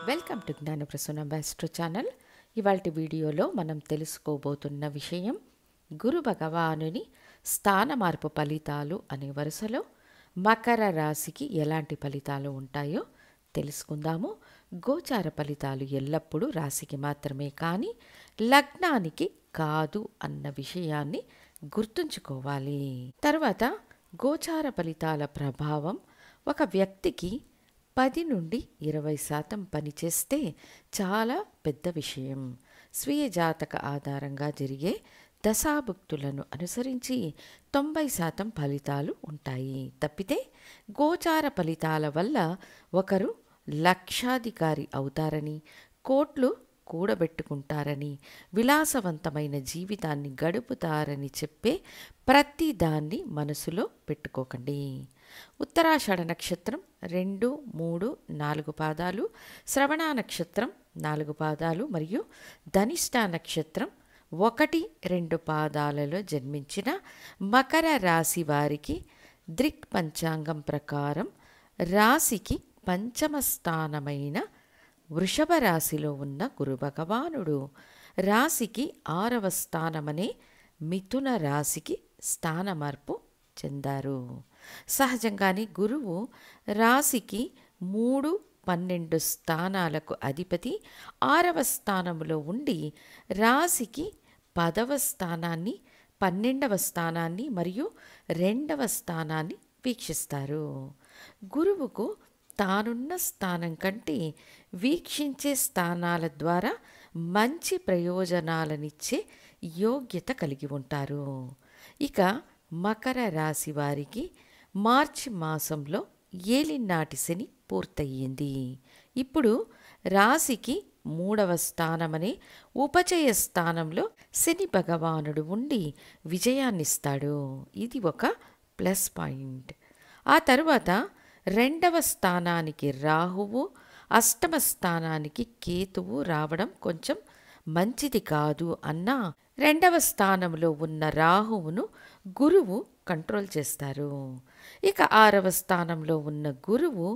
Welcome to Jnanaprasuna master channel. ఇవాల్టి వీడియోలో మనం తెలుసుకోబోతున్న విషయం గురు భగవానుని స్థాన మార్పు ఫలితాలు అనే వరుసలో మకర రాశికి ఎలాంటి ఫలితాలు ఉంటాయో తెలుసుకుందాము. గోచార ఫలితాలు ఎల్లప్పుడూ రాశికి మాత్రమే కానీ లగ్నానికి కాదు అన్న విషయాన్ని గుర్తుంచుకోవాలి. తర్వాత గోచార ఫలితాల ప్రభావం ఒక వ్యక్తికి 10 నుండి 20% పనిచేస్తే చాలా పెద్ద విషయం. స్వీయ జాతక ఆధారంగా జరిగే దశాభుక్తులను అనుసరించి 90% ఫలితాలు ఉంటాయి. తప్పితే గోచార ఫలితాల వల్ల ఒకరు లక్షాధికారి అవుతారని, కోట్లు కూడబెట్టుకుంటారని, విలాసవంతమైన జీవితాన్ని గడుపుతారని చెప్పే ప్రతి దాన్ని మనసులో పెట్టుకోకండి. ఉత్తరాషాఢ నక్షత్రం 2, 3, 4 పాదాలు, శ్రవణ నక్షత్రం 4 పాదాలు మరియు ధనిష్ట నక్షత్రం 1, 2 పాదాలలో జన్మించిన మకర రాశి వారికి దృక్ పంచాంగం ప్రకారం రాశికి పంచమ స్థానమైన వృషభ రాశిలో ఉన్న గురు భగవానుడు రాశికి 6వ స్థానమనే మిథున రాశికి స్థాన మార్పు చెందారు. సహజంగానే గురువు రాశికి 3, 12 స్థానాలకు అధిపతి 6వ స్థానంలో ఉండి రాశికి 10వ స్థానాన్ని, 12వ స్థానాన్ని మరియు 2వ స్థానాన్ని వీక్షిస్తారు. గురువుకు తానున్న స్థానం కంటే వీక్షించే స్థానాల ద్వారా మంచి ప్రయోజనాలనిచ్చే యోగ్యత కలిగి ఉంటారు. ఇక మకర రాశి వారికి మార్చి మాసంలో ఏలినాటి శని పూర్తయింది. ఇప్పుడు రాశికి 3వ స్థానమనే ఉపచయ స్థానంలో శని భగవానుడు ఉండి విజయాన్నిస్తాడు. ఇది ఒక ప్లస్ పాయింట్. ఆ తరువాత 2వ స్థానానికి రాహువు, 8వ స్థానానికి కేతువు రావడం కొంచెం మంచిది కాదు అన్నా 2వ స్థానంలో ఉన్న రాహువును గురువు కంట్రోల్ చేస్తారు. ఇక 6వ స్థానంలో ఉన్న గురువు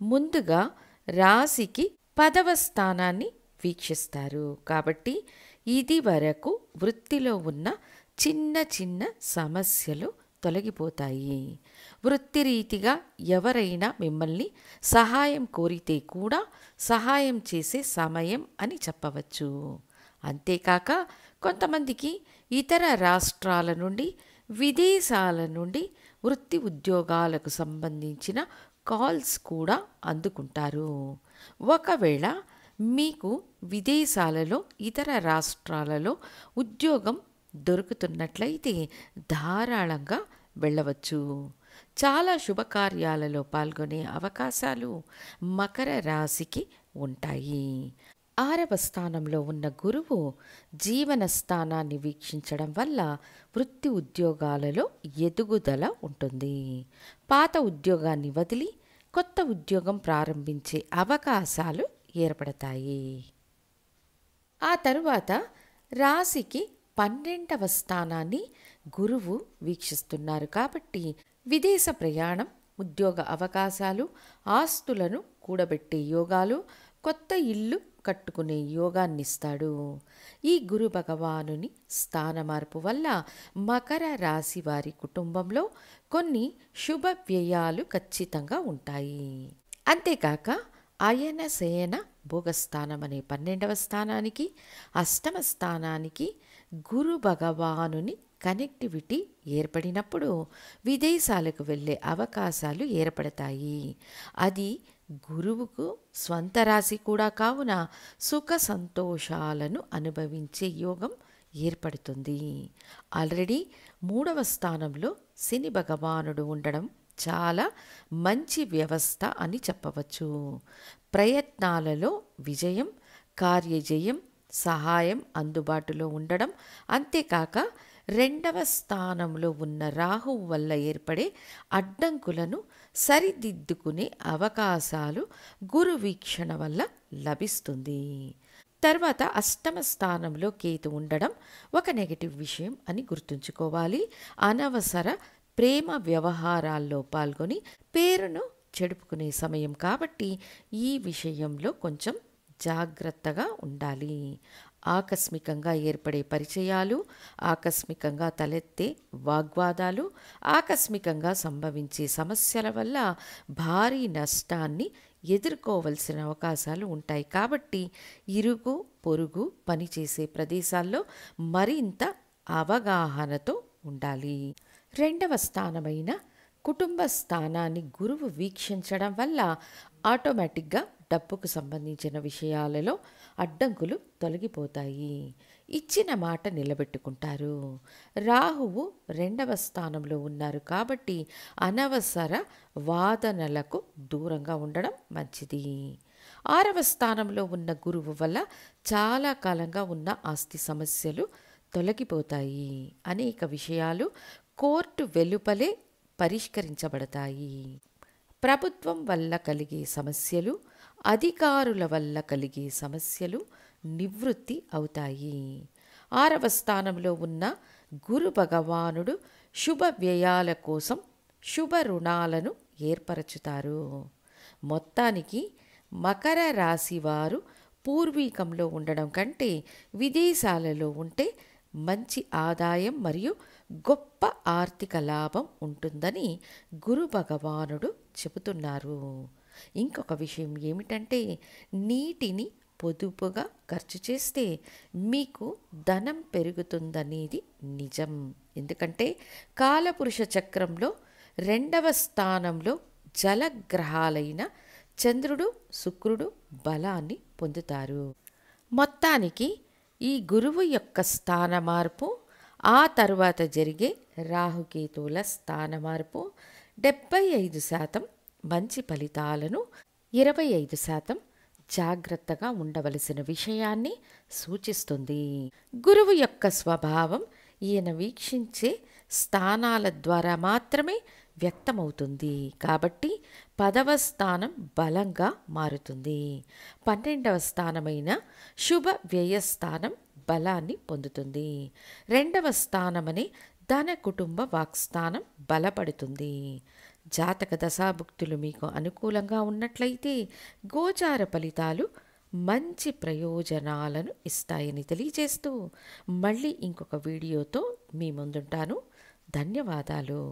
ముందుగా రాశికి 10వ స్థానాన్ని వీక్షిస్తారు. కాబట్టి ఇది వరకు వృత్తిలో ఉన్న చిన్న చిన్న సమస్యలు తొలగిపోతాయి. వృత్తిరీతిగా ఎవరైనా మిమ్మల్ని సహాయం కోరితే కూడా సహాయం చేసే సమయం అని చెప్పవచ్చు. అంతేకాక కొంతమందికి ఇతర రాష్ట్రాల నుండి, విదేశాల నుండి వృత్తి ఉద్యోగాలకు సంబంధించిన కాల్స్ కూడా అందుకుంటారు. ఒకవేళ మీకు విదేశాలలో, ఇతర రాష్ట్రాలలో ఉద్యోగం దొరుకుతున్నట్లయితే ధారాళంగా వెళ్ళవచ్చు. చాలా శుభకార్యాలలో పాల్గొనే అవకాశాలు మకర రాశికి ఉంటాయి. 6వ స్థానంలో ఉన్న గురువు జీవన స్థానాన్ని వీక్షించడం వల్ల వృత్తి ఉద్యోగాలలో ఎదుగుదల ఉంటుంది. పాత ఉద్యోగాన్ని వదిలి కొత్త ఉద్యోగం ప్రారంభించే అవకాశాలు ఏర్పడతాయి. ఆ తరువాత రాశికి 12వ స్థానాన్ని గురువు వీక్షిస్తున్నారు. కాబట్టి విదేశ ప్రయాణం, ఉద్యోగ అవకాశాలు, ఆస్తులను కూడబెట్టే యోగాలు, కొత్త ఇల్లు కట్టుకునే యోగాన్నిస్తాడు. ఈ గురు భగవానుని స్థాన మార్పు వల్ల మకర రాశి వారి కుటుంబంలో కొన్ని శుభ వ్యయాలు ఖచ్చితంగా ఉంటాయి. అంతేకాక అయన శయన భోగస్థానం అనే 12వ స్థానానికి, 8వ స్థానానికి గురు భగవానుని కనెక్టివిటీ ఏర్పడినప్పుడు విదేశాలకు వెళ్ళే అవకాశాలు ఏర్పడతాయి. అది గురువుకు స్వంత రాశి కూడా కావున సుఖ సంతోషాలను అనుభవించే యోగం ఏర్పడుతుంది. ఆల్రెడీ 3వ స్థానంలో శని భగవానుడు ఉండడం చాలా మంచి వ్యవస్థ అని చెప్పవచ్చు. ప్రయత్నాలలో విజయం, కార్యజయం, సహాయం అందుబాటులో ఉండడం, అంతేకాక 2వ స్థానంలో ఉన్న రాహువు వల్ల ఏర్పడే అడ్డంకులను సరిదిద్దుకునే అవకాశాలు గురు వీక్షణ వల్ల లభిస్తుంది. తర్వాత 8వ స్థానంలో కేతు ఉండడం ఒక నెగటివ్ విషయం అని గుర్తుంచుకోవాలి. అనవసర ప్రేమ వ్యవహారాల్లో పాల్గొని పేరును చెడుపుకునే సమయం కాబట్టి ఈ విషయంలో కొంచెం జాగ్రత్తగా ఉండాలి. ఆకస్మికంగా ఏర్పడే పరిచయాలు, ఆకస్మికంగా తలెత్తే వాగ్వాదాలు, ఆకస్మికంగా సంభవించే సమస్యల వల్ల భారీ నష్టాన్ని ఎదుర్కోవలసిన అవకాశాలు ఉంటాయి. కాబట్టి ఇరుగు పొరుగు పనిచేసే ప్రదేశాల్లో మరింత అవగాహనతో ఉండాలి. రెండవ స్థానమైన కుటుంబ స్థానాన్ని గురువు వీక్షించడం వల్ల ఆటోమేటిక్గా డబ్బుకు సంబంధించిన విషయాలలో అడ్డంకులు తొలగిపోతాయి. ఇచ్చిన మాట నిలబెట్టుకుంటారు. రాహువు రెండవ స్థానంలో ఉన్నారు కాబట్టి అనవసర వాదనలకు దూరంగా ఉండడం మంచిది. ఆరవ స్థానంలో ఉన్న గురువు వల్ల చాలా కాలంగా ఉన్న ఆస్తి సమస్యలు తొలగిపోతాయి. అనేక విషయాలు కోర్టు వెలుపలే పరిష్కరించబడతాయి. ప్రభుత్వం వల్ల కలిగే సమస్యలు, అధికారుల వల్ల కలిగే సమస్యలు నివృత్తి అవుతాయి. ఆరవ స్థానంలో ఉన్న గురు భగవానుడు శుభ వ్యయాల కోసం శుభ రుణాలను ఏర్పరచుతారు. మొత్తానికి మకర రాశి వారు పూర్వీకంలో ఉండడం కంటే విదేశాలలో ఉంటే మంచి ఆదాయం మరియు గొప్ప ఆర్థిక లాభం ఉంటుందని గురు భగవానుడు చెబుతున్నారు. ఇంకొక విషయం ఏమిటంటే నీటిని పొదుపుగా ఖర్చు చేస్తే మీకు ధనం పెరుగుతుందనేది నిజం. ఎందుకంటే కాలపురుష చక్రంలో రెండవ స్థానంలో జలగ్రహాలైన చంద్రుడు, శుక్రుడు బలాన్ని పొందుతారు. మొత్తానికి ఈ గురువు యొక్క స్థాన మార్పు, ఆ తరువాత జరిగే రాహుకేతువుల స్థాన మార్పు 75% మంచి ఫలితాలను, 25% జాగ్రత్తగా ఉండవలసిన విషయాన్ని సూచిస్తుంది. గురువు యొక్క స్వభావం ఈయన వీక్షించే స్థానాల ద్వారా మాత్రమే వ్యక్తమవుతుంది. కాబట్టి 10వ స్థానం బలంగా మారుతుంది. 12వ స్థానమైన శుభ వ్యయస్థానం బలాన్ని పొందుతుంది. 2వ స్థానమనే ధన కుటుంబ వాక్స్థానం బలపడుతుంది. జాతక దశాభుక్తులు మీకు అనుకూలంగా ఉన్నట్లయితే గోచార ఫలితాలు మంచి ప్రయోజనాలను ఇస్తాయని తెలియజేస్తూ మళ్ళీ ఇంకొక వీడియోతో మీ ముందుంటాను. ధన్యవాదాలు.